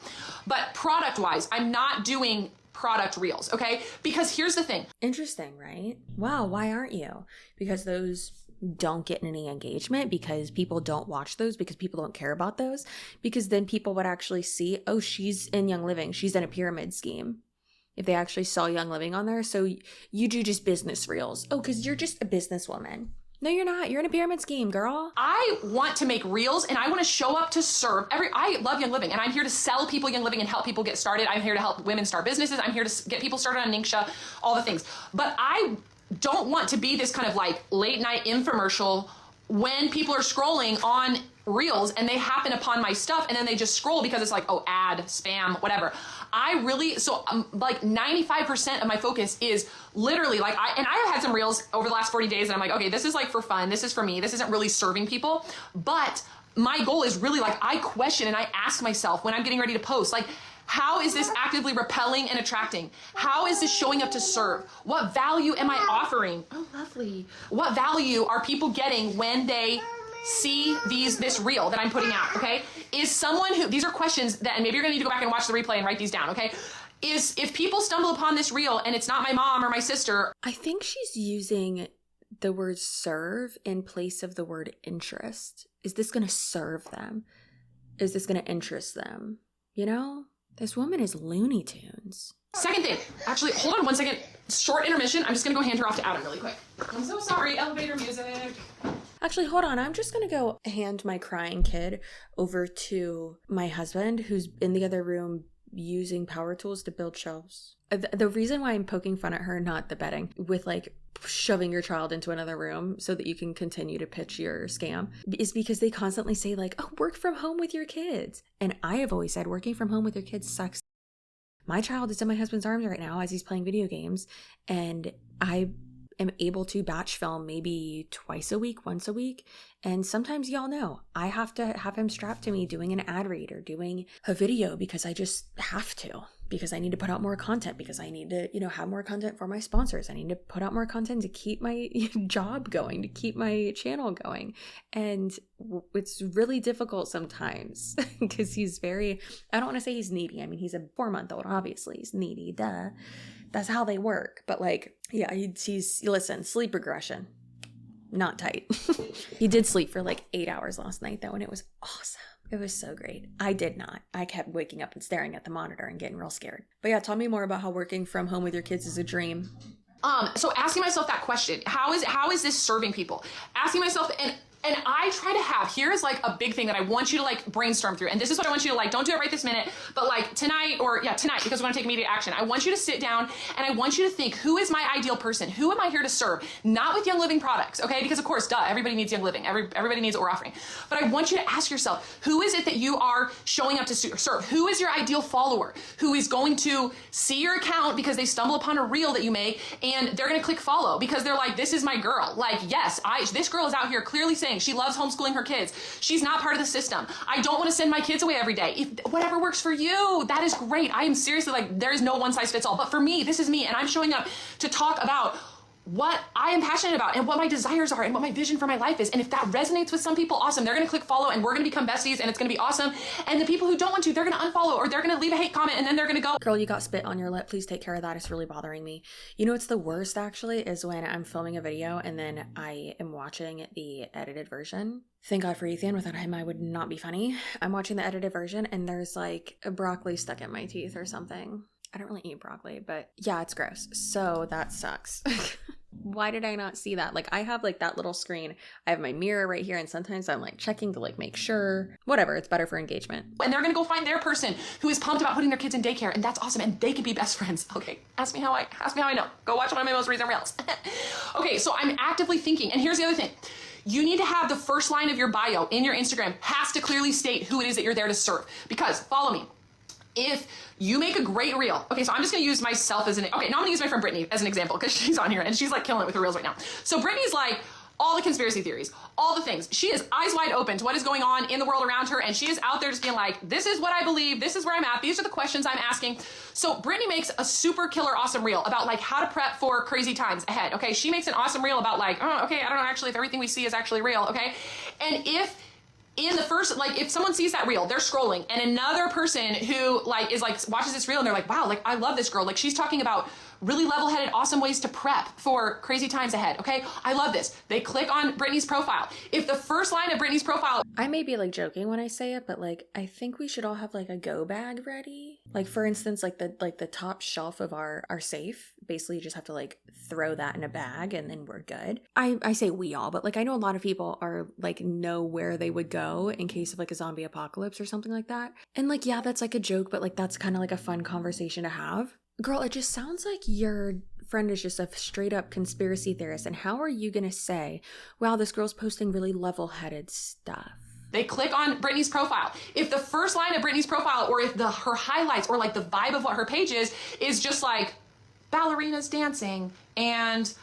But product-wise, I'm not doing product reels, okay? Because here's the thing. Interesting, right? Wow, why aren't you? Because those don't get any engagement, because people don't watch those, because people don't care about those, because then people would actually see, oh, she's in Young Living, she's in a pyramid scheme. If they actually saw Young Living on there. So you do just business reels. Oh, because you're just a businesswoman. No, you're not. You're in a pyramid scheme, girl. I want to make reels and I want to show up to serve I love Young Living and I'm here to sell people Young Living and help people get started. I'm here to help women start businesses. I'm here to get people started on Ningxia, all the things. But I don't want to be this kind of like late night infomercial when people are scrolling on reels and they happen upon my stuff and then they just scroll because it's like, oh, ad, spam, whatever. Like 95% of my focus is literally like, I have had some reels over the last 40 days and I'm like, okay, this is like for fun. This is for me. This isn't really serving people. But my goal is really like, I question and I ask myself when I'm getting ready to post, like, how is this actively repelling and attracting? How is this showing up to serve? What value am I offering? Oh, lovely. What value are people getting when they see this reel that I'm putting out, okay? Is someone who, these are questions that, and maybe you're gonna need to go back and watch the replay and write these down, okay? If people stumble upon this reel and it's not my mom or my sister. I think she's using the word serve in place of the word interest. Is this gonna serve them? Is this gonna interest them? You know? This woman is Looney Tunes. Second thing, actually, hold on one second. Short intermission. I'm just gonna go hand her off to Adam really quick. I'm so sorry, elevator music. Actually, hold on. I'm just going to go hand my crying kid over to my husband, who's in the other room using power tools to build shelves. The reason why I'm poking fun at her, not the betting, with like shoving your child into another room so that you can continue to pitch your scam, is because they constantly say like, oh, work from home with your kids. And I have always said working from home with your kids sucks. My child is in my husband's arms right now as he's playing video games, and I am able to batch film maybe twice a week, once a week. And sometimes y'all know I have to have him strapped to me doing an ad read or doing a video because I just have to, because I need to put out more content, because I need to, have more content for my sponsors. I need to put out more content to keep my job going, to keep my channel going. And it's really difficult sometimes because he's I don't want to say he's needy. I mean, he's a 4-month-old, obviously he's needy, duh. That's how they work. But like, yeah, listen, sleep regression, not tight. He did sleep for like 8 hours last night though, and it was awesome. It was so great. I did not. I kept waking up and staring at the monitor and getting real scared. But yeah, tell me more about how working from home with your kids is a dream. So asking myself that question, how is this serving people? Asking myself, and I try to have, here's like a big thing that I want you to like brainstorm through. And this is what I want you to like, don't do it right this minute, but like tonight, because we want to take immediate action. I want you to sit down and I want you to think, who is my ideal person? Who am I here to serve? Not with Young Living products, okay? Because of course, everybody needs Young Living. Everybody needs what we're offering. But I want you to ask yourself, who is it that you are showing up to serve? Who is your ideal follower? Who is going to see your account because they stumble upon a reel that you make and they're going to click follow because they're like, this is my girl. Like, yes, this girl is out here clearly saying she loves homeschooling her kids. She's not part of the system. I don't want to send my kids away every day. Whatever works for you, that is great. I am seriously like, there is no one size fits all. But for me, this is me. And I'm showing up to talk about what I am passionate about and what my desires are and what my vision for my life is. And if that resonates with some people, awesome. They're going to click follow and we're going to become besties and it's going to be awesome. And the people who don't want to, they're going to unfollow or they're going to leave a hate comment and then they're going to go, girl, you got spit on your lip. Please take care of that. It's really bothering me. You know, what's the worst actually is when I'm filming a video and then I am watching the edited version. Thank God for Ethan. Without him, I would not be funny. I'm watching the edited version and there's like a broccoli stuck in my teeth or something. I don't really eat broccoli, but yeah, it's gross. So that sucks. Why did I not see that? Like I have like that little screen. I have my mirror right here. And sometimes I'm like checking to like make sure, whatever, it's better for engagement. And they're going to go find their person who is pumped about putting their kids in daycare. And that's awesome. And they could be best friends. Okay. Ask me how I know. Go watch one of my most recent reels. Okay. So I'm actively thinking, and here's the other thing. You need to have the first line of your bio in your Instagram has to clearly state who it is that you're there to serve. Because follow me. If you make a great reel, okay, so I'm just gonna use myself as now I'm gonna use my friend Brittany as an example because she's on here and she's like killing it with her reels right now. So Brittany's like all the conspiracy theories, all the things. She is eyes wide open to what is going on in the world around her and she is out there just being like, this is what I believe, this is where I'm at, these are the questions I'm asking. So Brittany makes a super killer awesome reel about like how to prep for crazy times ahead, okay? She makes an awesome reel about like, oh, okay, I don't know actually if everything we see is actually real, okay? And in the first, like, if someone sees that reel, they're scrolling, and another person who like is like watches this reel and they're like, wow, like I love this girl. Like she's talking about really level-headed, awesome ways to prep for crazy times ahead. Okay, I love this. They click on Brittany's profile. If the first line of Brittany's profile, I may be like joking when I say it, but like I think we should all have like a go bag ready. Like for instance, like the top shelf of our safe. Basically, you just have to like throw that in a bag and then we're good. I say we all, but like I know a lot of people are like know where they would go in case of like a zombie apocalypse or something like that. And like yeah, that's like a joke, but like that's kind of like a fun conversation to have. Girl, it just sounds like your friend is just a straight up conspiracy theorist. And how are you going to say, wow, this girl's posting really level-headed stuff? they click on Brittany's profile. If the first line of Brittany's profile, or if her highlights, or like the vibe of what her page is just like ballerinas dancing and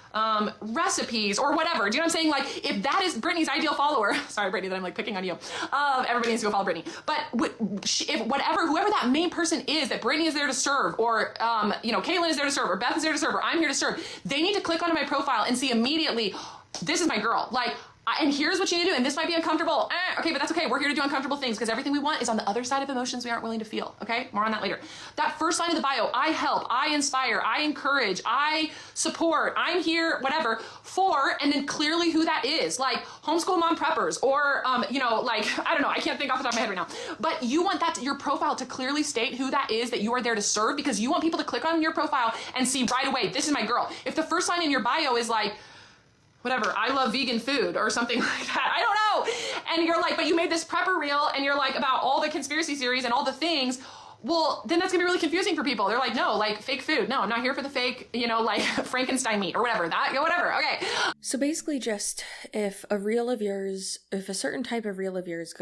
recipes or whatever. Do you know what I'm saying? Like, if that is Brittany's ideal follower, sorry, Brittany, that I'm like picking on you. Everybody needs to go follow Brittany. But whoever that main person is that Brittany is there to serve, or, Caitlin is there to serve, or Beth is there to serve, or I'm here to serve, they need to click onto my profile and see immediately, this is my girl. Like, and here's what you need to do, and this might be uncomfortable. Okay, but that's okay. We're here to do uncomfortable things, because everything we want is on the other side of emotions we aren't willing to feel, okay? More on that later. That first line of the bio, I help, I inspire, I encourage, I support, I'm here, whatever, for, and then clearly who that is. Like homeschool mom preppers, or, I don't know, I can't think off the top of my head right now. But you want your profile to clearly state who that is that you are there to serve, because you want people to click on your profile and see right away, this is my girl. If the first line in your bio is like, whatever, I love vegan food or something like that, I don't know. And you're like, but you made this prepper reel and you're like about all the conspiracy theories and all the things, well, then that's gonna be really confusing for people. They're like, no, like fake food. No, I'm not here for the fake, like Frankenstein meat or whatever, whatever, okay. So basically just if a certain type of reel of yours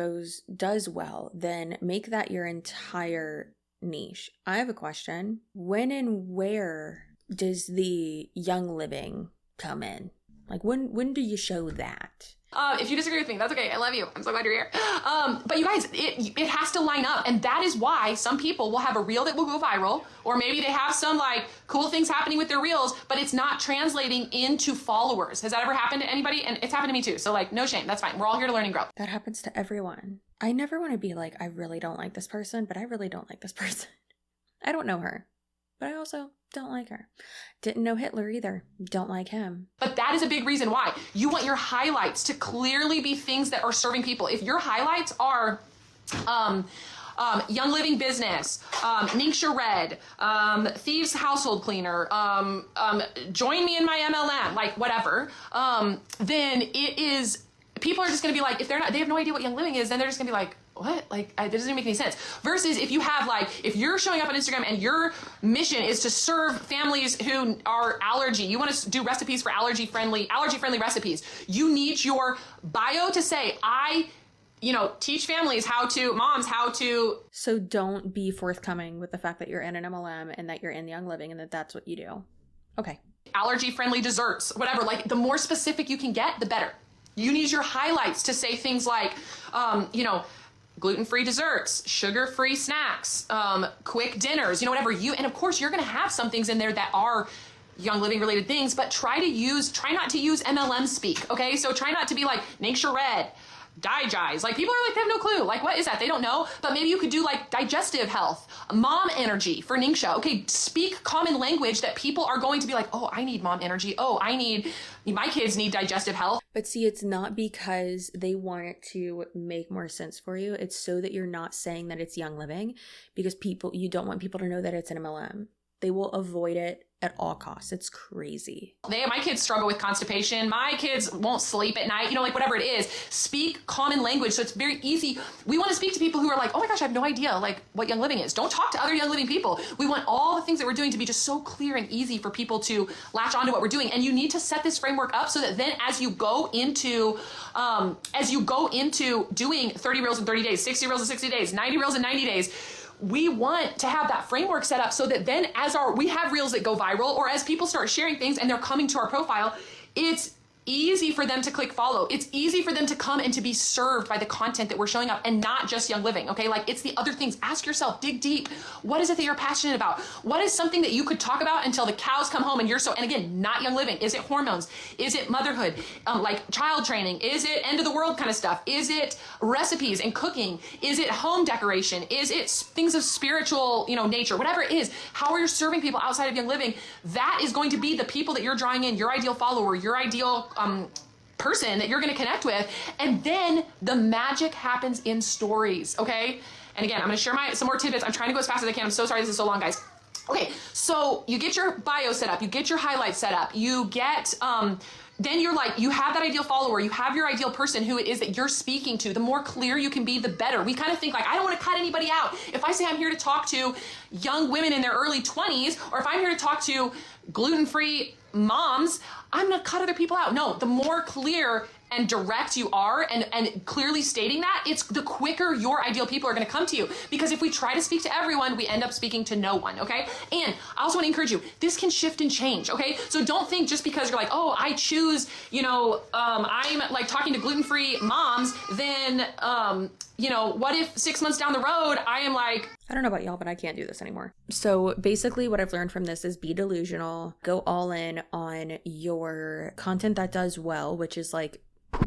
does well, then make that your entire niche. I have a question. When and where does the Young Living come in? Like, when do you show that? If you disagree with me, that's okay. I love you. I'm so glad you're here. But you guys, it has to line up. And that is why some people will have a reel that will go viral, or maybe they have some like cool things happening with their reels, but it's not translating into followers. Has that ever happened to anybody? And it's happened to me too. So like, no shame. That's fine. We're all here to learn and grow. That happens to everyone. I never want to be like, I really don't like this person, but I really don't like this person. I don't know her, but I also don't like her. Didn't know Hitler either. Don't like him. But that is a big reason why. You want your highlights to clearly be things that are serving people. If your highlights are Young Living Business, Ningxia Red, Thieves Household Cleaner, join me in my MLM, like whatever, then it is, people are just going to be like, if they have no idea what Young Living is, then they're just going to be like, what? Like, that doesn't make any sense. Versus if you have if you're showing up on Instagram and your mission is to serve families who are you want to do recipes for allergy-friendly recipes. You need your bio to say, I teach families moms how to. So don't be forthcoming with the fact that you're in an MLM and that you're in Young Living and that that's what you do. Okay. Allergy-friendly desserts, whatever. Like, the more specific you can get, the better. You need your highlights to say things like, gluten-free desserts, sugar-free snacks, quick dinners, whatever and of course you're going to have some things in there that are Young Living related things, but try not to use MLM speak. Okay. So try not to be like Ningxia Red, Digize. Like, people are like, they have no clue. Like, what is that? They don't know. But maybe you could do like digestive health, mom energy for Ningxia. Okay. Speak common language that people are going to be like, oh, I need mom energy. Oh, my kids need digestive health. But see, it's not because they want it to make more sense for you. It's so that you're not saying that it's Young Living, because you don't want people to know that it's an MLM. They will avoid it at all costs. It's crazy. My kids struggle with constipation. My kids won't sleep at night, whatever it is. Speak common language. So it's very easy. We want to speak to people who are like, oh my gosh, I have no idea what Young Living is. Don't talk to other Young Living people. We want all the things that we're doing to be just so clear and easy for people to latch onto what we're doing. And you need to set this framework up so that then as you go into doing 30 reels in 30 days, 60 reels in 60 days, 90 reels in 90 days, we want to have that framework set up so that then we have reels that go viral, or as people start sharing things and they're coming to our profile, it's easy for them to click follow. It's easy for them to come and to be served by the content that we're showing up, and not just Young Living, okay? Like, it's the other things. Ask yourself, dig deep. What is it that you're passionate about? What is something that you could talk about until the cows come home and you're so, and again, not Young Living. Is it hormones? Is it motherhood? Like child training? Is it end of the world kind of stuff? Is it recipes and cooking? Is it home decoration? Is it things of spiritual, nature? Whatever it is, how are you serving people outside of Young Living? That is going to be the people that you're drawing in, your ideal follower, your ideal person that you're going to connect with. And then the magic happens in stories, okay? And again, I'm going to share some more tidbits. I'm trying to go as fast as I can. I'm so sorry this is so long, guys. Okay, so you get your bio set up, you get your highlights set up, you get, then you're like, you have that ideal follower, you have your ideal person who it is that you're speaking to. The more clear you can be, the better. We kind of think like, I don't want to cut anybody out. If I say I'm here to talk to young women in their early 20s, or if I'm here to talk to gluten-free moms, I'm going to cut other people out. No, the more clear and direct you are, and clearly stating that, it's the quicker your ideal people are going to come to you. Because if we try to speak to everyone, we end up speaking to no one, okay? And I also want to encourage you, this can shift and change, okay? So don't think just because you're like, oh, I choose, I'm like talking to gluten-free moms, then, what if 6 months down the road, I am like, I don't know about y'all, but I can't do this anymore. So basically what I've learned from this is be delusional, go all in on your content that does well, which is like,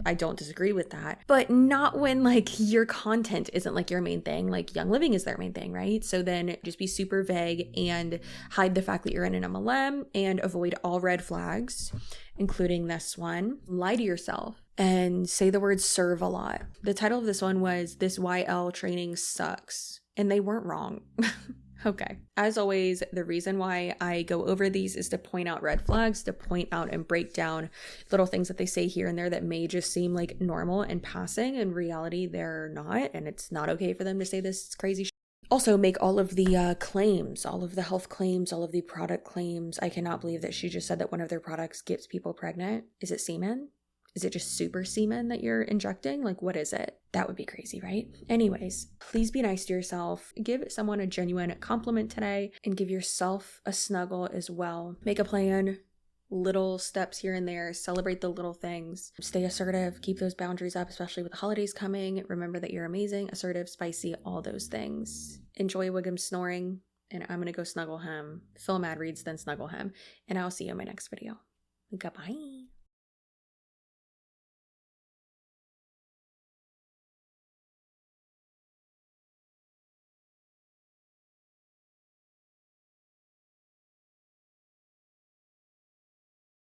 I don't disagree with that, but not when like your content isn't like your main thing. Like Young Living is their main thing, right? So then just be super vague and hide the fact that you're in an MLM and avoid all red flags, including this one. Lie to yourself and say the word serve a lot. The title of this one was "This YL Training Sucks," and they weren't wrong. Okay. As always, the reason why I go over these is to point out red flags, to point out and break down little things that they say here and there that may just seem like normal and passing. In reality, they're not, and it's not okay for them to say this crazy shit. Also, make all of the claims, all of the health claims, all of the product claims. I cannot believe that she just said that one of their products gets people pregnant. Is it semen? Is it just super semen that you're injecting? Like, what is it? That would be crazy, right? Anyways, please be nice to yourself. Give someone a genuine compliment today and give yourself a snuggle as well. Make a plan, little steps here and there. Celebrate the little things. Stay assertive. Keep those boundaries up, especially with the holidays coming. Remember that you're amazing, assertive, spicy, all those things. Enjoy Wiggum snoring, and I'm going to go snuggle him. Film ad reads, then snuggle him. And I'll see you in my next video. Goodbye.